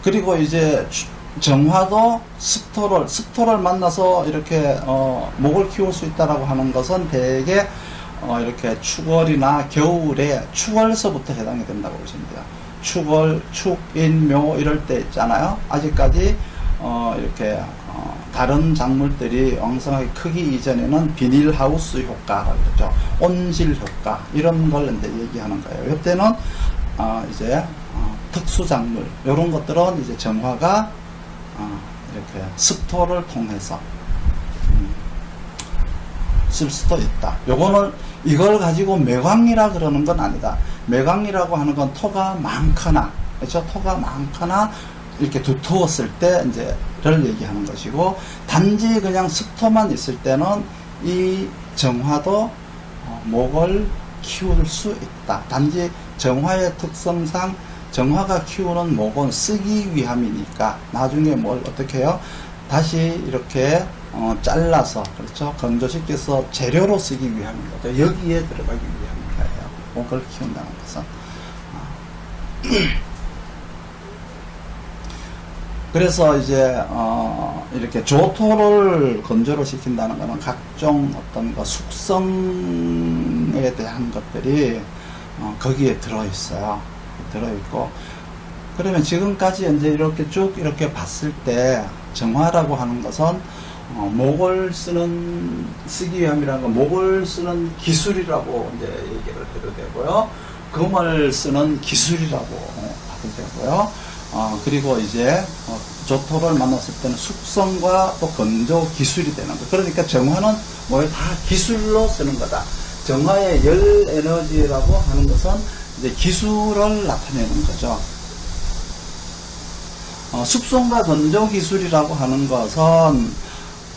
그리고 이제 정화도 습토를 만나서 이렇게 목을 키울 수 있다라고 하는 것은 대개 이렇게 축월이나 겨울에 축월서부터 해당이 된다고 보시면 돼요. 축월, 축, 인, 묘 이럴 때 있잖아요. 아직까지 이렇게 다른 작물들이 왕성하게 크기 이전에는 비닐하우스 효과라고 그러죠. 온실 효과 이런 걸 이제 얘기하는 거예요. 이때는 이제 특수작물 이런 것들은 이제 정화가 이렇게 습토를 통해서 쓸 수도 있다. 요거는 이걸 가지고 매광이라 그러는 건 아니다. 매광이라고 하는 건 토가 많거나, 그렇죠? 토가 많거나 이렇게 두터웠을 때 이제를 얘기하는 것이고, 단지 그냥 습토만 있을 때는 이 정화도 목을 키울 수 있다. 단지 정화의 특성상 정화가 키우는 목은 쓰기 위함이니까 나중에 뭘 어떻게 해요? 다시 이렇게 잘라서, 그렇죠? 건조시켜서 재료로 쓰기 위함입니다. 여기에 들어가기 위함인 거예요. 목을 키운다는 것은. 그래서 이제 이렇게 조토를 건조를 시킨다는 것은 각종 어떤 숙성에 대한 것들이 거기에 들어있어요. 들어있고, 그러면 지금까지 이제 이렇게 쭉 이렇게 봤을 때 정화라고 하는 것은 목을 쓰기 위함이라는 건 목을 쓰는 기술이라고 이제 얘기를 해도 되고요. 금을 쓰는 기술이라고 봐도 되고요. 그리고 이제 조토를 만났을 때는 숙성과 또 건조 기술이 되는 거. 그러니까 정화는 뭘 다 기술로 쓰는 거다. 정화의 열 에너지라고 하는 것은 이제 기술을 나타내는 거죠. 숙성과 건조 기술이라고 하는 것은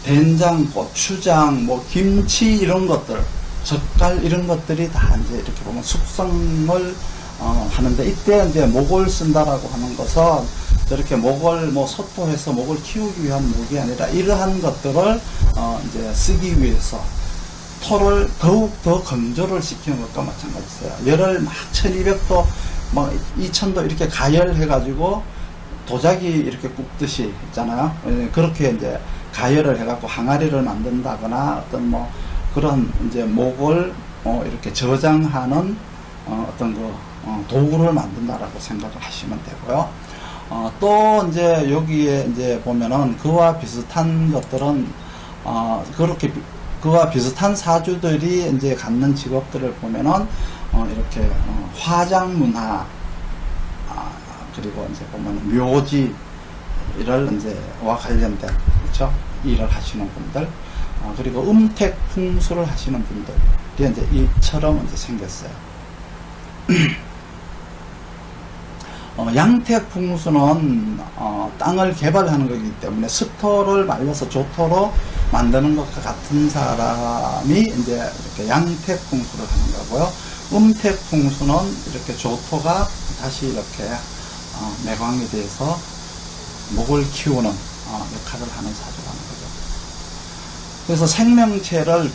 된장, 고추장, 뭐 김치 이런 것들, 젓갈 이런 것들이 다 이제 이렇게 보면 숙성을 하는데, 이때 이제 목을 쓴다라고 하는 것은 저렇게 목을 뭐 소토해서 목을 키우기 위한 목이 아니라 이러한 것들을 이제 쓰기 위해서 토를 더욱 더 건조를 시키는 것과 마찬가지예요. 열을 막 1200도, 막 2000도 이렇게 가열해 가지고 도자기 이렇게 굽듯이 있잖아요. 그렇게 이제 가열을 해갖고 항아리를 만든다거나 어떤 뭐 그런 이제 목을 이렇게 저장하는 어떤 그 도구를 만든다라고 생각을 하시면 되고요. 또 이제 여기에 이제 보면은 그와 비슷한 것들은 그렇게 그와 비슷한 사주들이 이제 갖는 직업들을 보면은 이렇게 화장 문화, 그리고 이제 보면 묘지 이를 이제와 관련된, 그렇죠? 일을 하시는 분들, 그리고 음택 풍수를 하시는 분들이 이제 이처럼 이제 생겼어요. 양택 풍수는 땅을 개발하는 거기 때문에 습토를 말려서 조토로 만드는 것과 같은 사람이 이제 이렇게 양택 풍수를 하는 거고요. 음택 풍수는 이렇게 조토가 다시 이렇게 매광이 돼서 목을 키우는 역할을 하는 사주라는 거죠. 그래서 생명체를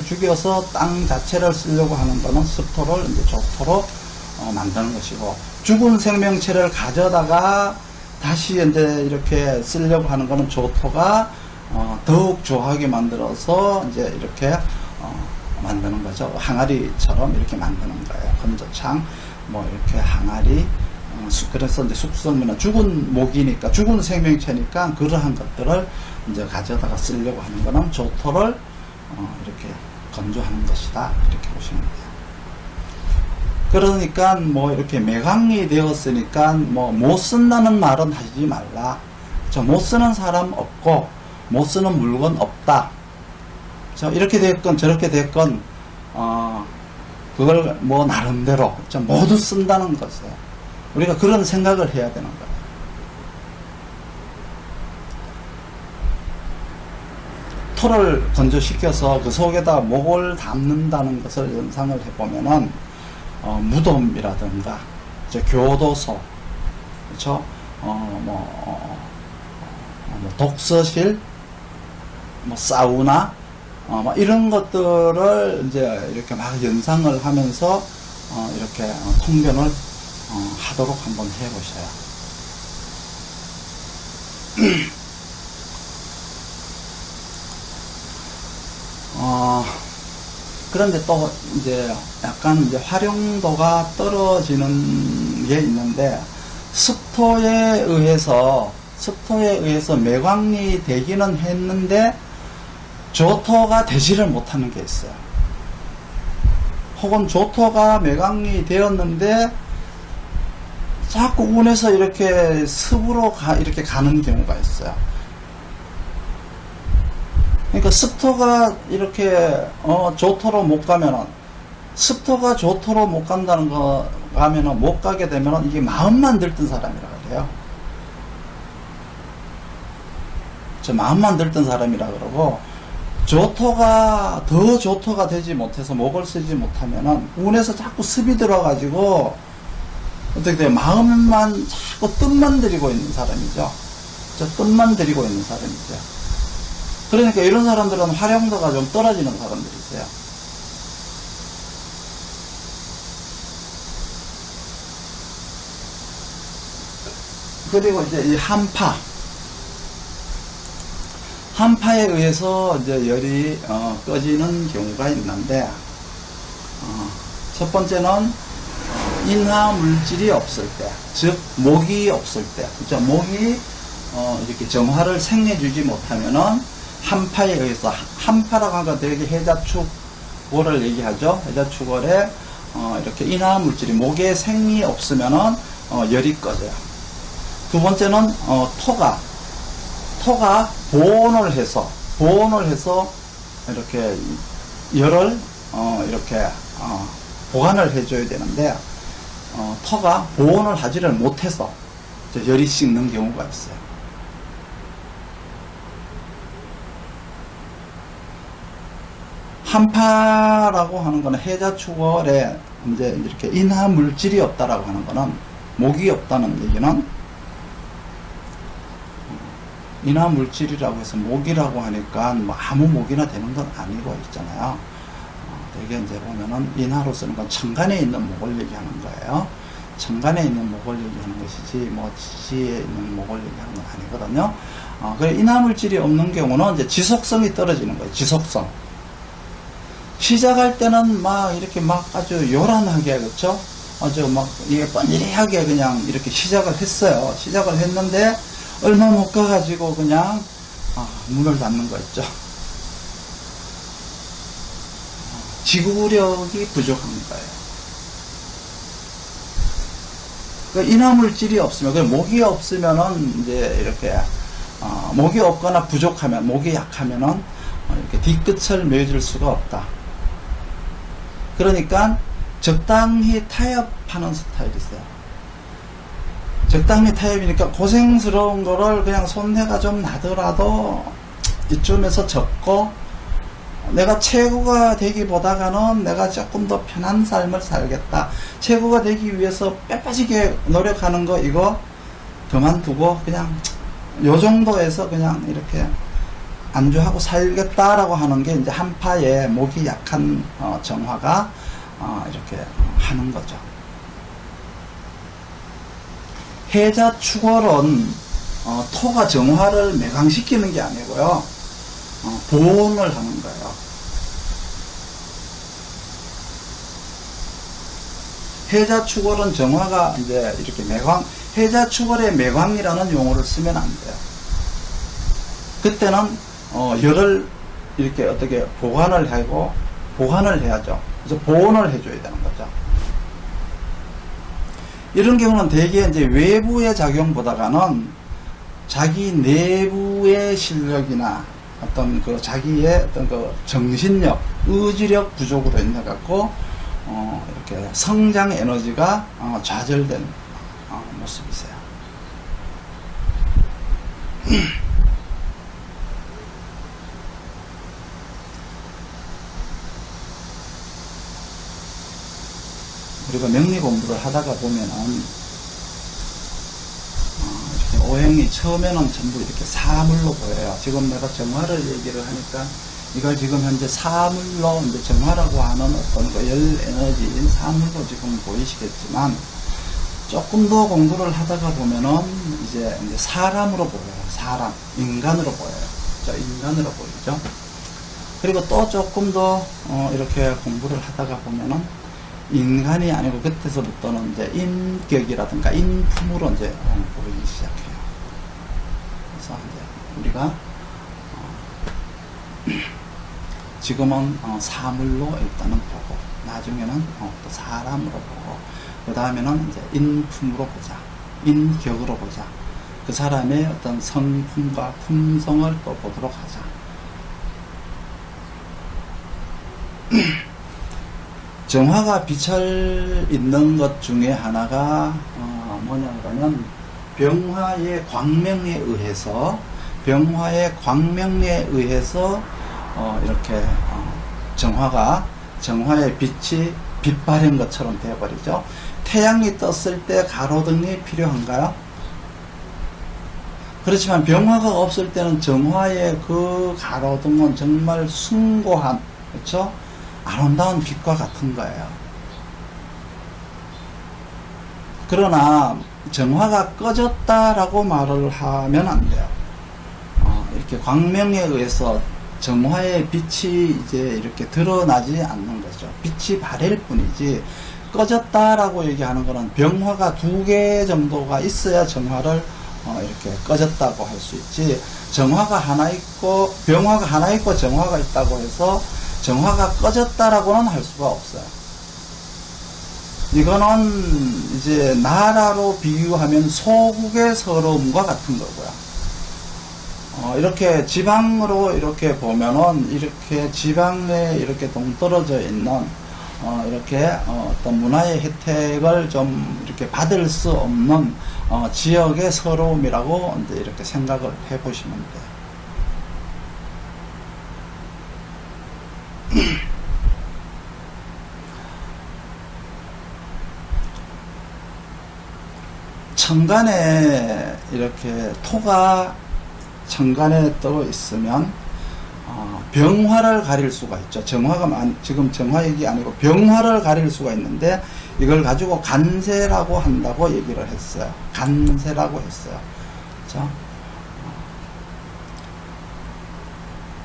죽여서 땅 자체를 쓰려고 하는 거는 습토를 이제 조토로 만드는 것이고, 죽은 생명체를 가져다가 다시 이제 이렇게 쓰려고 하는 거는 조토가 더욱 조하게 만들어서 이제 이렇게 만드는 거죠. 항아리처럼 이렇게 만드는 거예요. 건조창, 뭐 이렇게 항아리, 그래서 이제 숙성문화, 죽은 목이니까, 죽은 생명체니까 그러한 것들을 이제 가져다가 쓰려고 하는 거는 조토를 이렇게 건조하는 것이다. 이렇게 보시면 돼요. 그러니까 뭐 이렇게 매강이 되었으니까 뭐 못 쓴다는 말은 하지 말라. 못 쓰는 사람 없고 못 쓰는 물건 없다. 이렇게 됐건 저렇게 됐건 그걸 뭐 나름대로 모두 쓴다는 것이에요. 우리가 그런 생각을 해야 되는 거예요. 토를 건조시켜서 그 속에다 목을 담는다는 것을 연상을 해보면은 무덤이라든가 교도소, 그렇죠? 뭐 독서실, 뭐 사우나, 뭐 이런 것들을 이제 이렇게 막 연상을 하면서 이렇게 통변을 하도록 한번 해보셔요. 그런데 또 이제 약간 이제 활용도가 떨어지는 게 있는데, 습토에 의해서 매광이 되기는 했는데 조토가 되지를 못하는 게 있어요. 혹은 조토가 매광이 되었는데 자꾸 운에서 이렇게 습으로 이렇게 가는 경우가 있어요. 그러니까 습토가 이렇게 조토로 못 가면은, 습토가 조토로 못 간다는 거 가면은, 못 가게 되면은 이게 마음만 들뜬 사람이라고 그래요. 저 마음만 들뜬 사람이라 그러고, 조토가 더 조토가 되지 못해서 목을 쓰지 못하면은 운에서 자꾸 습이 들어가지고 어떻게 돼요? 마음만 자꾸 뜻만 들이고 있는 사람이죠. 저 뜻만 들이고 있는 사람이죠. 그러니까 이런 사람들은 활용도가 좀 떨어지는 사람들이세요. 그리고 이제 이 한파에 의해서 이제 열이 꺼지는 경우가 있는데, 첫 번째는 인하 물질이 없을 때, 즉 목이 없을 때, 그죠? 목이 이렇게 정화를 생해주지 못하면은 한파에 의해서, 한파라고 하는 건 되게 해자축월을 얘기하죠. 해자축월에 이렇게 인하 물질이, 목에 생이 없으면은 열이 꺼져요. 두 번째는 토가 보온을 해서 이렇게 열을 이렇게 보관을 해줘야 되는데, 토가 보온을 하지를 못해서 열이 식는 경우가 있어요. 한파라고 하는 거는 해자축월에 이제 이렇게 인하 물질이 없다라고 하는 거는, 목이 없다는 얘기는, 인하 물질이라고 해서 목이라고 하니까 뭐 아무 목이나 되는 건 아니고 있잖아요. 되게 이제 보면은 인하로 쓰는 건 천간에 있는 목을 얘기하는 거예요. 천간에 있는 목을 얘기하는 것이지 뭐 지지에 있는 목을 얘기하는 건 아니거든요. 그래 인하 물질이 없는 경우는 이제 지속성이 떨어지는 거예요. 지속성. 시작할 때는 막 이렇게 막 아주 요란하게, 그렇죠? 아주 막 이게 번지하게 그냥 이렇게 시작을 했어요. 시작을 했는데 얼마 못 가가지고 그냥 문을 닫는 거 있죠. 지구력이 부족한 거예요. 그러니까 인화물질이 없으면, 목이 없으면은 이제 이렇게 목이 없거나 부족하면, 목이 약하면은 이렇게 뒤끝을 메워줄 수가 없다. 그러니까 적당히 타협하는 스타일이세요. 적당히 타협이니까 고생스러운 거를 그냥 손해가 좀 나더라도 이쯤에서 적고, 내가 최고가 되기보다는 내가 조금 더 편한 삶을 살겠다. 최고가 되기 위해서 빼빠지게 노력하는 거 이거 그만두고 그냥 요 정도에서 그냥 이렇게 안주하고 살겠다라고 하는 게 이제 한파에 목이 약한 정화가 이렇게 하는 거죠. 해자 축월은 토가 정화를 매강시키는 게 아니고요, 보온을 하는 거예요. 해자 축월은 정화가 이제 이렇게 해자 축월에 매광이라는 용어를 쓰면 안 돼요. 그때는 열을 이렇게 어떻게 보관을 해야죠. 그래서 보온을 해줘야 되는 거죠. 이런 경우는 대개 이제 외부의 작용보다는 자기 내부의 실력이나 어떤 그 자기의 어떤 그 정신력, 의지력 부족으로 인해 갖고 이렇게 성장 에너지가 좌절된 모습이세요. 그리고 명리 공부를 하다가 보면은 이렇게 오행이 처음에는 전부 이렇게 사물로 보여요. 지금 내가 정화를 얘기를 하니까 이걸 지금 현재 사물로 이제 정화라고 하는 어떤 그 열 에너지인 사물로 지금 보이시겠지만, 조금 더 공부를 하다가 보면은 이제 사람으로 보여요. 사람, 인간으로 보여요. 자, 인간으로 보이죠. 그리고 또 조금 더 이렇게 공부를 하다가 보면은 인간이 아니고 그때서부터는 이제 인격이라든가 인품으로 이제 보이기 시작해요. 그래서 이제 우리가 지금은 사물로 일단은 보고 나중에는 또 사람으로 보고 그 다음에는 이제 인품으로 보자, 인격으로 보자. 그 사람의 어떤 성품과 품성을 또 보도록 하자. 정화가 빛을 있는 것 중에 하나가 뭐냐 그러면 병화의 광명에 의해서 이렇게 정화의 빛이 빛바랜 것처럼 되어버리죠. 태양이 떴을 때 가로등이 필요한가요? 그렇지만 병화가 없을 때는 정화의 그 가로등은 정말 숭고한, 그렇죠? 아름다운 빛과 같은 거예요. 그러나 정화가 꺼졌다라고 말을 하면 안 돼요. 이렇게 광명에 의해서 정화의 빛이 이제 이렇게 드러나지 않는 거죠. 빛이 바랄 뿐이지 꺼졌다라고 얘기하는 것은 병화가 2개 정도가 있어야 정화를 이렇게 꺼졌다고 할 수 있지. 정화가 하나 있고 병화가 하나 있고 정화가 있다고 해서 정화가 꺼졌다라고는 할 수가 없어요. 이거는 이제 나라로 비유하면 소국의 서러움과 같은 거고요. 이렇게 지방으로 이렇게 보면은 이렇게 지방에 이렇게 동떨어져 있는 이렇게 어떤 문화의 혜택을 좀 이렇게 받을 수 없는 지역의 서러움이라고 이제 이렇게 생각을 해 보시면 돼요. 천간에 이렇게 토가 천간에 떠 있으면 병화를 가릴 수가 있죠. 지금 정화 얘기 아니고 병화를 가릴 수가 있는데 이걸 가지고 간세라고 한다고 얘기를 했어요. 간세라고 했어요. 그렇죠?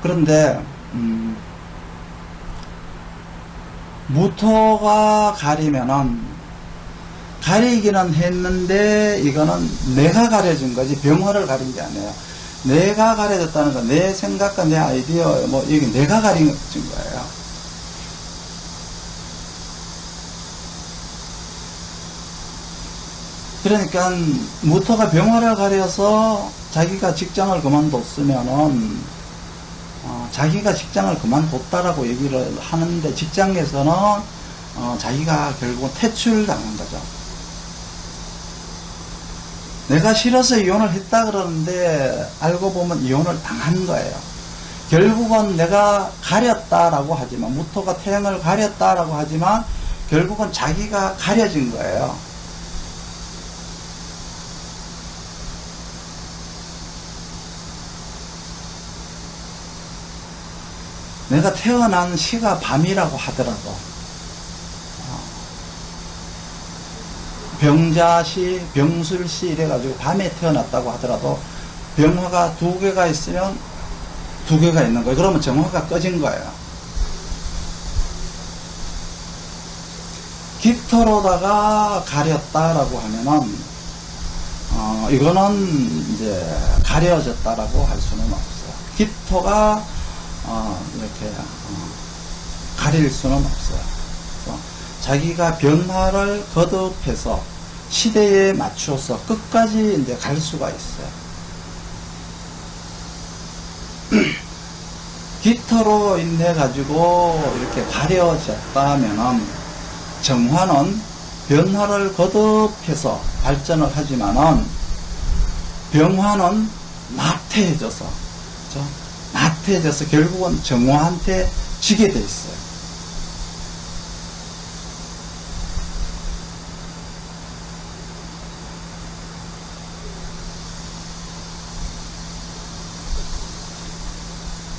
그런데 무토가 가리면은 가리기는 했는데 이거는 내가 가려진 거지 병화를 가린 게 아니에요. 내가 가려졌다는 건 내 생각과 내 아이디어 뭐 이게 내가 가려진 거예요. 그러니까 무토가 병화를 가려서 자기가 직장을 그만뒀으면은 자기가 직장을 그만뒀다라고 얘기를 하는데 직장에서는 자기가 결국 퇴출당한 거죠. 내가 싫어서 이혼을 했다 그러는데 알고 보면 이혼을 당한 거예요. 결국은 내가 가렸다라고 하지만 무토가 태양을 가렸다라고 하지만 결국은 자기가 가려진 거예요. 내가 태어난 시가 밤이라고 하더라도 병자시, 병술시 이래가지고 밤에 태어났다고 하더라도 병화가 2개가 있으면 2개가 있는 거예요. 그러면 정화가 꺼진 거예요. 깃토로다가 가렸다라고 하면은 이거는 이제 가려졌다라고 할 수는 없어요. 깃토가 이렇게 가릴 수는 없어요. 자기가 변화를 거듭해서 시대에 맞추어서 끝까지 이제 갈 수가 있어요. 깃터로 인해 가지고 이렇게 가려졌다면은 정화는 변화를 거듭해서 발전을 하지만은 병화는 나태해져서, 그렇죠? 나태해져서 결국은 정화한테 지게 돼 있어요.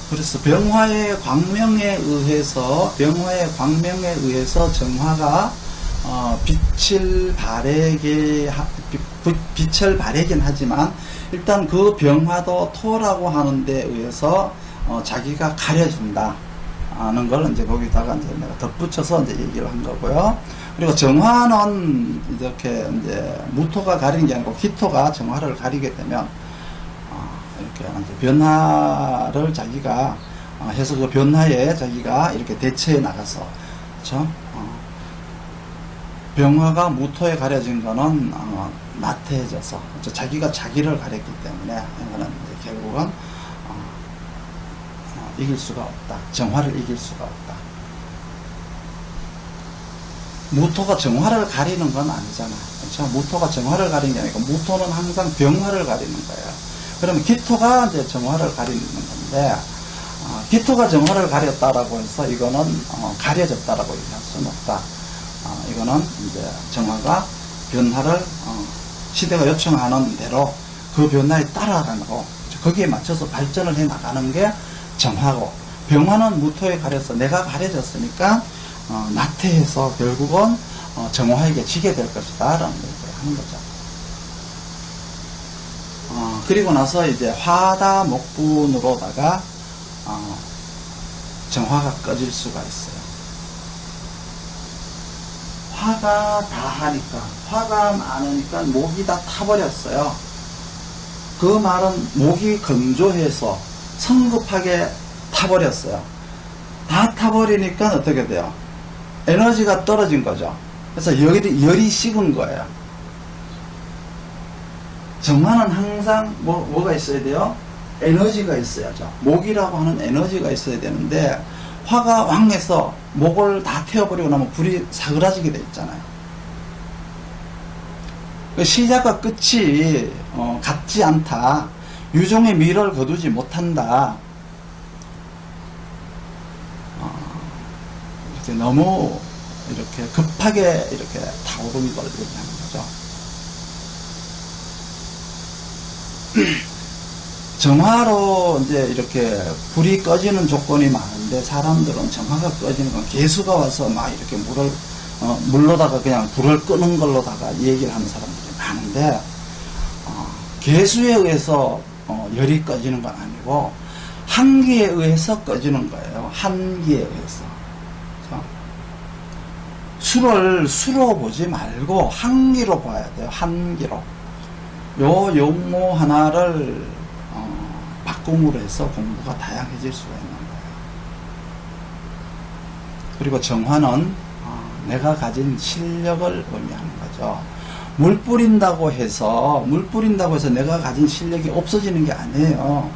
그래서 병화의 광명에 의해서 정화가 빛을 발하긴 하지만 일단 그 병화도 토라고 하는 데 의해서 자기가 가려진다 하는 걸 이제 거기다가 이제 내가 덧붙여서 이제 얘기를 한 거고요. 그리고 정화는 이렇게 이제 무토가 가리는 게 아니고 기토가 정화를 가리게 되면 이렇게 이제 변화를 자기가 해서 그 변화에 자기가 이렇게 대처해 나가서, 그렇죠? 병화가 무토에 가려진 거는 나태해져서 자기가 자기를 가렸기 때문에 이거는 이제 결국은 이길 수가 없다. 정화를 이길 수가 없다. 무토가 정화를 가리는 건 아니잖아. 그렇죠? 무토가 정화를 가리는 게 아니고 무토는 항상 병화를 가리는 거예요. 그러면 기토가 이제 정화를 가리는 건데 기토가 정화를 가렸다라고 해서 이거는 가려졌다라고 얘기할 수는 없다. 이거는 이제 정화가 변화를 시대가 요청하는 대로 그 변화에 따라가고 거기에 맞춰서 발전을 해 나가는 게 정화고, 병화는 무토에 가려서 내가 가려졌으니까 나태해서 결국은 정화에게 지게 될 것이다 라는 걸 하는 거죠. 그리고 나서 이제 화다 목분으로다가 정화가 꺼질 수가 있어요. 화가 다 하니까, 화가 많으니까 목이 다 타버렸어요. 그 말은 목이 건조해서 성급하게 타버렸어요. 다 타버리니까 어떻게 돼요? 에너지가 떨어진 거죠. 그래서 열이 식은 거예요. 정화는 항상 뭐가 있어야 돼요? 에너지가 있어야죠. 목이라고 하는 에너지가 있어야 되는데 화가 왕해서 목을 다 태워버리고 나면 불이 사그라지게 돼 있잖아요. 시작과 끝이 같지 않다. 유종의 미를 거두지 못한다. 이렇게 너무 이렇게 급하게 이렇게 타오르는 걸 얘기하는 거죠. 정화로 이제 이렇게 불이 꺼지는 조건이 많은데 사람들은 정화가 꺼지는 건 개수가 와서 막 이렇게 물로다가 그냥 불을 끄는 걸로다가 얘기를 하는 사람들이 많은데 개수에 의해서 열이 꺼지는 건 아니고 한기에 의해서 꺼지는 거예요. 한기에 의해서. 수로 보지 말고 한기로 봐야 돼요. 한기로. 요 용모 하나를 바꿈으로 해서 공부가 다양해질 수가 있는 거예요. 그리고 정화는 내가 가진 실력을 의미하는 거죠. 물 뿌린다고 해서 내가 가진 실력이 없어지는 게 아니에요.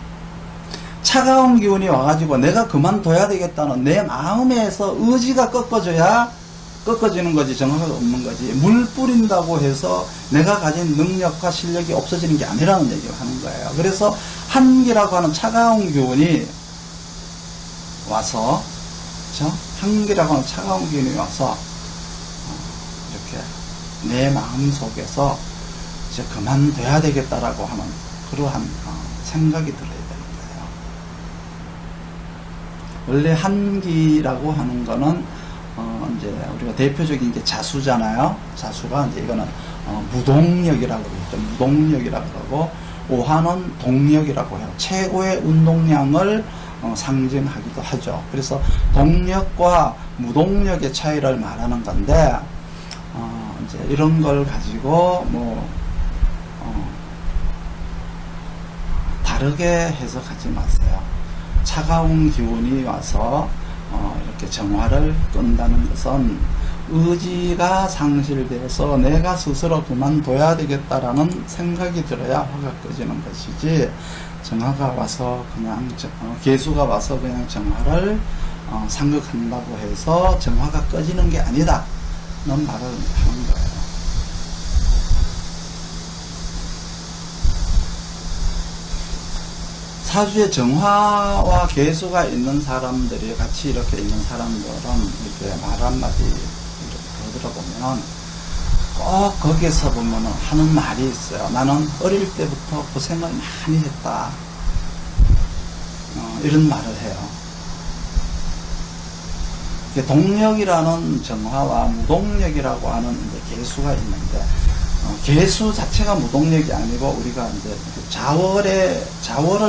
차가운 기운이 와가지고 내가 그만둬야 되겠다는 내 마음에서 의지가 꺾어지는 거지 정화가 없는 거지. 물 뿌린다고 해서 내가 가진 능력과 실력이 없어지는 게 아니라는 얘기를 하는 거예요. 그래서 한기라고 하는 차가운 기운이 와서, 그렇죠? 한기라고 하는 차가운 기운이 와서 이렇게 내 마음 속에서 이제 그만둬야 되겠다라고 하는 그러한 생각이 들어야 되는 거예요. 원래 한기라고 하는 거는 이제 우리가 대표적인 게 자수잖아요. 자수가 이제 이거는 무동력이라고 그러죠. 무동력이라고 그러고, 오화는 동력이라고 해요. 최고의 운동량을 상징하기도 하죠. 그래서 동력과 무동력의 차이를 말하는 건데, 이제 이런 걸 가지고 다르게 해석하지 마세요. 차가운 기운이 와서 이렇게 정화를 끈다는 것은 의지가 상실돼서 내가 스스로 그만둬야 되겠다라는 생각이 들어야 화가 꺼지는 것이지, 정화가 와서 그냥 개수가 와서 그냥 정화를 상극한다고 해서 정화가 꺼지는 게 아니다 는 말을 하는 거예요. 사주에 정화와 개수가 있는 사람들이 같이 이렇게 있는 사람들은 이렇게 말 한마디 이렇게 들어보면 꼭 거기에서 보면 하는 말이 있어요. 나는 어릴 때부터 고생을 많이 했다. 이런 말을 해요. 동력이라는 정화와 무동력이라고 하는 이제 개수가 있는데, 개수 자체가 무동력이 아니고 우리가 이제 자월을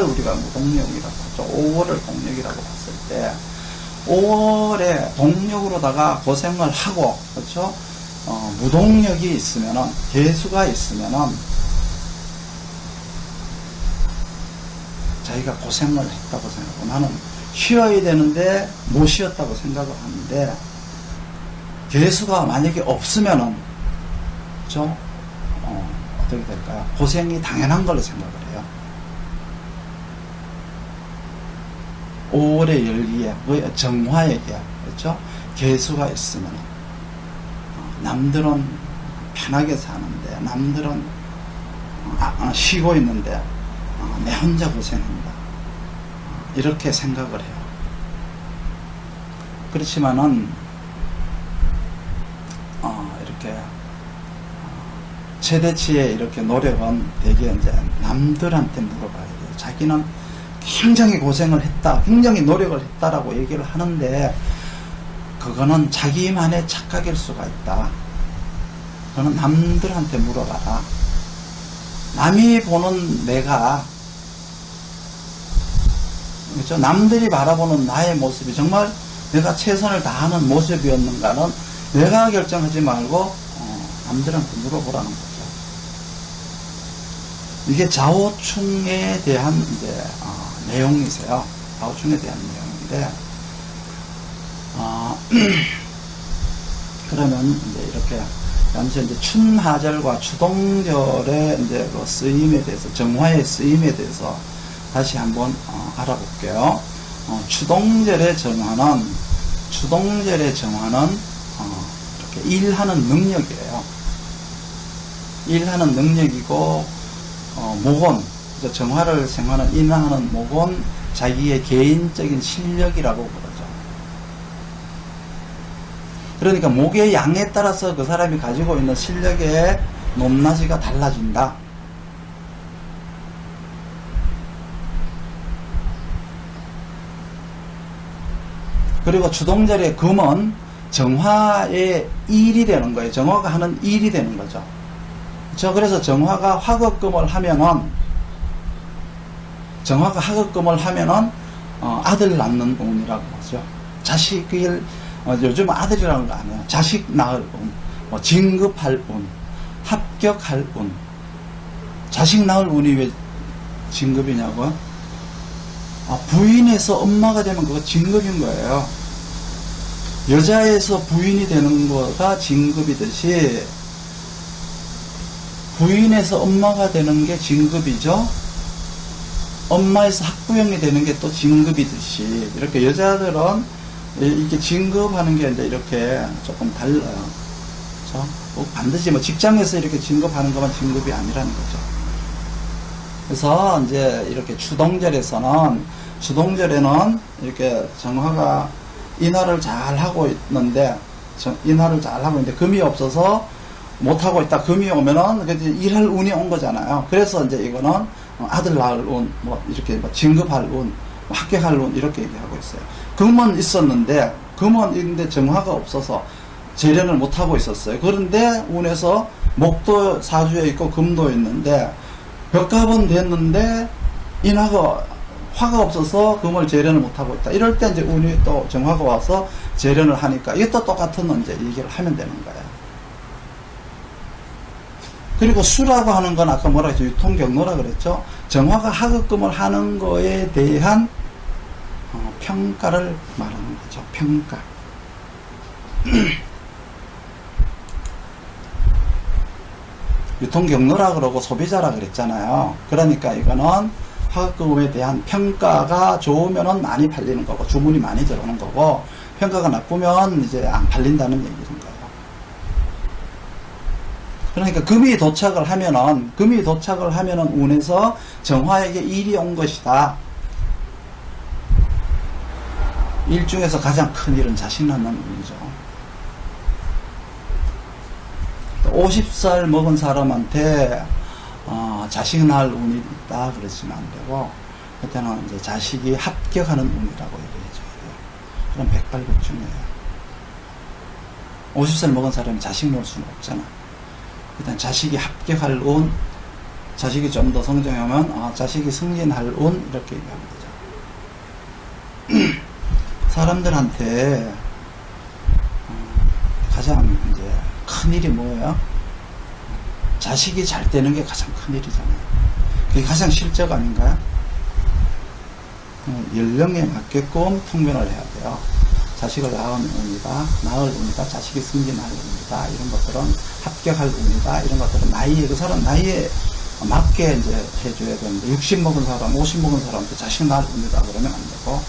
우리가 무동력이라고 하죠. 5월을 동력이라고 봤을 때 5월에 동력으로다가 고생을 하고, 그렇죠? 무동력이 있으면은, 개수가 있으면은 자기가 고생을 했다고 생각하고, 나는 쉬어야 되는데 못 쉬었다고 생각을 하는데, 개수가 만약에 없으면은, 그렇죠? 어떻게 될까요? 고생이 당연한 걸로 생각을 해요. 5월의 열기에, 정화에게, 그렇죠? 개수가 있으면, 남들은 편하게 사는데, 남들은 쉬고 있는데, 내 혼자 고생한다. 이렇게 생각을 해요. 그렇지만은, 이렇게, 최대치의 이렇게 노력은 되게 이제 남들한테 물어봐야 돼요. 자기는 굉장히 고생을 했다, 굉장히 노력을 했다라고 얘기를 하는데, 그거는 자기만의 착각일 수가 있다. 그거는 남들한테 물어봐라. 남이 보는 내가, 그렇죠? 남들이 바라보는 나의 모습이 정말 내가 최선을 다하는 모습이었는가는 내가 결정하지 말고 남들한테 물어보라는 거죠. 이게 자오충에 대한 이제 내용이세요. 자오충에 대한 내용인데, 그러면 이제 이렇게 잠시 이제 춘하절과 추동절의 이제 그 쓰임에 대해서, 정화의 쓰임에 대해서 다시 한번 알아볼게요. 추동절의 정화는 이렇게 일하는 능력이에요. 일하는 능력이고, 목은, 정화를 생화하는 인하하는 목은 자기의 개인적인 실력이라고 그러죠. 그러니까 목의 양에 따라서 그 사람이 가지고 있는 실력의 높낮이가 달라진다. 그리고 추동절의 금은 정화의 일이 되는 거예요. 정화가 하는 일이 되는 거죠. 그래서 정화가 화극금을 하면은, 아들 낳는 운이라고 하죠. 자식을, 요즘 아들이라는 거 아니에요. 자식 낳을 운, 진급할 운, 합격할 운. 자식 낳을 운이 왜 진급이냐고요? 부인에서 엄마가 되면 그거 진급인 거예요. 여자에서 부인이 되는 거가 진급이듯이, 부인에서 엄마가 되는 게 진급이죠. 엄마에서 학부형이 되는 게 또 진급이듯이, 이렇게 여자들은 이렇게 진급하는 게 이제 이렇게 조금 달라요. 그렇죠? 꼭 반드시 직장에서 이렇게 진급하는 것만 진급이 아니라는 거죠. 그래서 이제 이렇게 추동절에는 이렇게 정화가 인하를 잘 하고 있는데, 금이 없어서 못 하고 있다. 금이 오면은 일할 운이 온 거잖아요. 그래서 이제 이거는 아들 낳을 운, 이렇게 진급할 운, 합격할 운, 이렇게 얘기하고 있어요. 금은 있었는데, 정화가 없어서 재련을 못 하고 있었어요. 그런데 운에서 목도 사주에 있고 금도 있는데, 벽갑은 됐는데 화가 없어서 금을 재련을 못하고 있다. 이럴 때 이제 운이 또 정화가 와서 재련을 하니까 이것도 똑같은 이제 얘기를 하면 되는 거예요. 그리고 수라고 하는 건 아까 뭐라 했죠? 유통경로라 그랬죠? 정화가 하급금을 하는 거에 대한 평가를 말하는 거죠. 평가. 유통경로라 그러고 소비자라 그랬잖아요. 그러니까 이거는 화급금에 대한 평가가 좋으면은 많이 팔리는 거고, 주문이 많이 들어오는 거고, 평가가 나쁘면 이제 안 팔린다는 얘기인 거예요. 그러니까 금이 도착을 하면은 운에서 정화에게 일이 온 것이다. 일 중에서 가장 큰 일은 자식 낳는 운이죠. 50살 먹은 사람한테 자식 낳을 운이 있다 그러시면 안 되고, 그때는 이제 자식이 합격하는 운이라고 얘기해줘야 돼요. 그럼 백발백중이에요. 50살 먹은 사람이 자식 놓을 수는 없잖아. 일단 자식이 합격할 운, 자식이 좀 더 성장하면 자식이 승진할 운, 이렇게 얘기하면 되죠. 사람들한테 가장 이제 큰 일이 뭐예요? 자식이 잘 되는 게 가장 큰 일이잖아요. 그게 가장 실적 아닌가요? 연령에 맞게끔 통변을 해야 돼요. 자식을 낳은 운이다, 낳을 운이다, 자식이 승진할 운이다, 이런 것들은 합격할 운이다, 이런 것들은 나이에, 그 사람 나이에 맞게 이제 해줘야 되는데, 60 먹은 사람, 50 먹은 사람한테 자식 낳을 운이다 그러면 안 되고,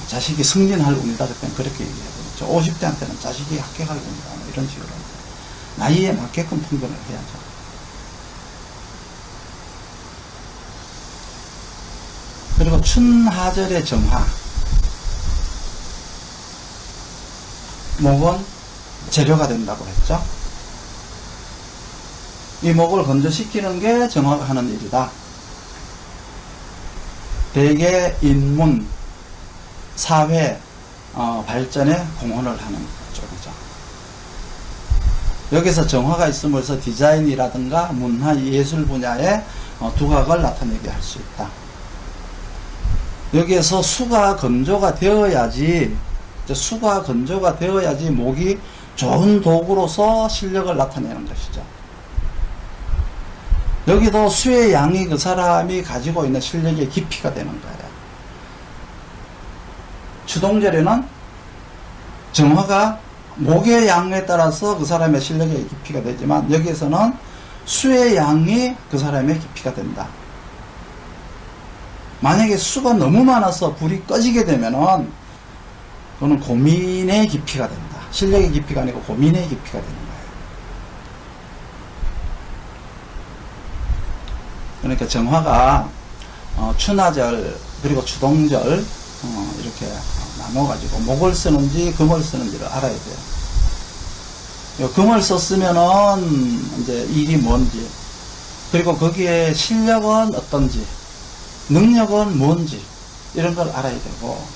자식이 승진할 운이다 그때는 그렇게 얘기해야 되겠죠. 50대한테는 자식이 합격할 운이다, 이런 식으로. 나이에 맞게끔 통변을 해야죠. 그리고 춘하절의 정화. 목은 재료가 된다고 했죠. 이 목을 건조시키는 게 정화가 하는 일이다. 대개 인문, 사회 발전에 공헌을 하는 쪽이죠. 여기서 정화가 있음으로써 디자인이라든가 문화 예술 분야의 두각을 나타내게 할 수 있다. 여기에서 수가 건조가 되어야지, 수가 건조가 되어야지 목이 좋은 도구로서 실력을 나타내는 것이죠. 여기도 수의 양이 그 사람이 가지고 있는 실력의 깊이가 되는 거예요. 추동절에는 정화가 목의 양에 따라서 그 사람의 실력의 깊이가 되지만, 여기에서는 수의 양이 그 사람의 깊이가 된다. 만약에 수가 너무 많아서 불이 꺼지게 되면은 그거는 고민의 깊이가 된다. 실력의 깊이가 아니고 고민의 깊이가 되는 거예요. 그러니까 정화가 춘하절 그리고 추동절 이렇게 나눠가지고 목을 쓰는지 금을 쓰는지를 알아야 돼요. 금을 썼으면은 이제 일이 뭔지, 그리고 거기에 실력은 어떤지, 능력은 뭔지, 이런 걸 알아야 되고,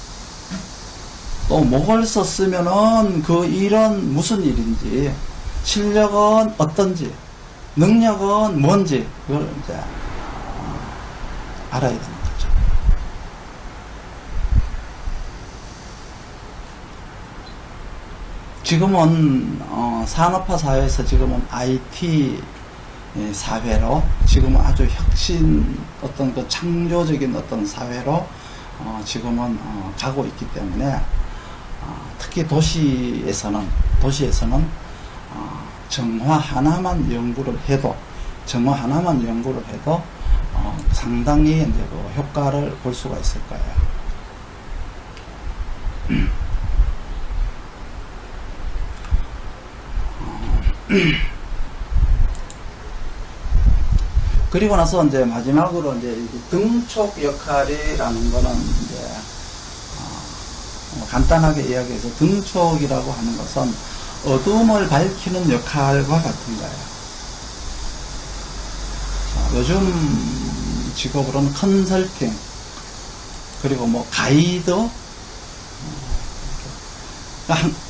또 목을 썼으면은 그 일은 무슨 일인지, 실력은 어떤지, 능력은 뭔지, 그걸 이제 알아야 되는 거죠. 지금은 산업화 사회에서 지금은 IT 사회로, 지금은 아주 혁신, 어떤 그 창조적인 어떤 사회로 지금은 가고 있기 때문에, 특히 도시에서는 정화 하나만 연구를 해도 상당히 이제 그 효과를 볼 수가 있을 거예요. 그리고 나서 이제 마지막으로 이제 등촉 역할이라는 거는 이제 간단하게 이야기해서, 등촉이라고 하는 것은 어둠을 밝히는 역할과 같은 거예요. 요즘 직업으로는 컨설팅, 그리고 뭐 가이드,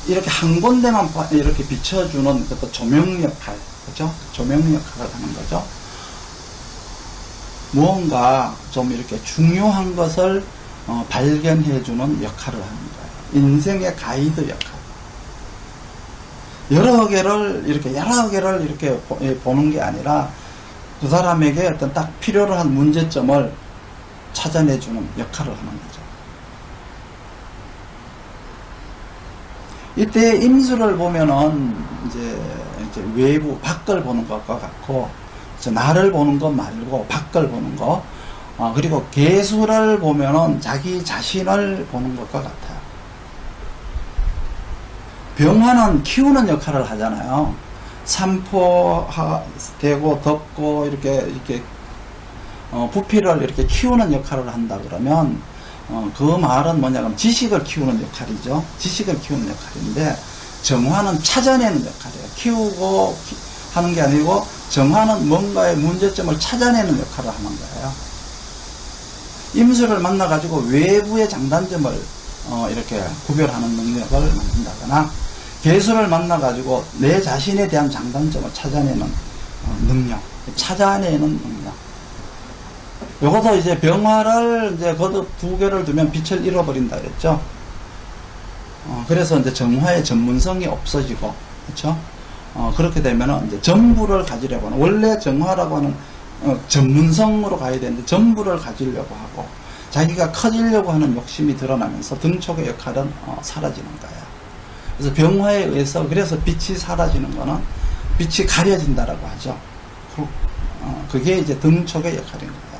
이렇게 한 군데만 이렇게 비춰주는 그 조명 역할, 그죠? 조명 역할을 하는 거죠. 무언가 좀 이렇게 중요한 것을 발견해주는 역할을 하는 거예요. 인생의 가이드 역할. 여러 개를 이렇게 보는 게 아니라, 그 사람에게 어떤 딱 필요로 한 문제점을 찾아내주는 역할을 하는 거죠. 이때 임수를 보면은 이제 외부, 밖을 보는 것과 같고, 나를 보는 것 말고 밖을 보는 것, 그리고 개수를 보면은 자기 자신을 보는 것과 같아요. 병화는 키우는 역할을 하잖아요. 산포되고 덮고 이렇게 부피를 이렇게 키우는 역할을 한다 그러면, 그 말은 뭐냐면 지식을 키우는 역할이죠. 지식을 키우는 역할인데, 정화는 찾아내는 역할이에요. 키우고 하는 게 아니고, 정화는 뭔가의 문제점을 찾아내는 역할을 하는 거예요. 임수를 만나가지고 외부의 장단점을 이렇게 구별하는 능력을 만든다거나, 개수를 만나가지고 내 자신에 대한 장단점을 찾아내는 능력, 찾아내는 능력. 요것도 이제 병화를 이제 거듭 2개를 두면 빛을 잃어버린다 그랬죠. 그래서 이제 정화의 전문성이 없어지고, 그렇죠? 그렇게 되면은 이제 전부를 가지려고 하는, 원래 정화라고 하는 전문성으로 가야 되는데 전부를 가지려고 하고 자기가 커지려고 하는 욕심이 드러나면서 등촉의 역할은 사라지는 거야. 그래서 병화에 의해서, 그래서 빛이 사라지는 거는 빛이 가려진다라고 하죠. 그게 이제 등촉의 역할인 거예요.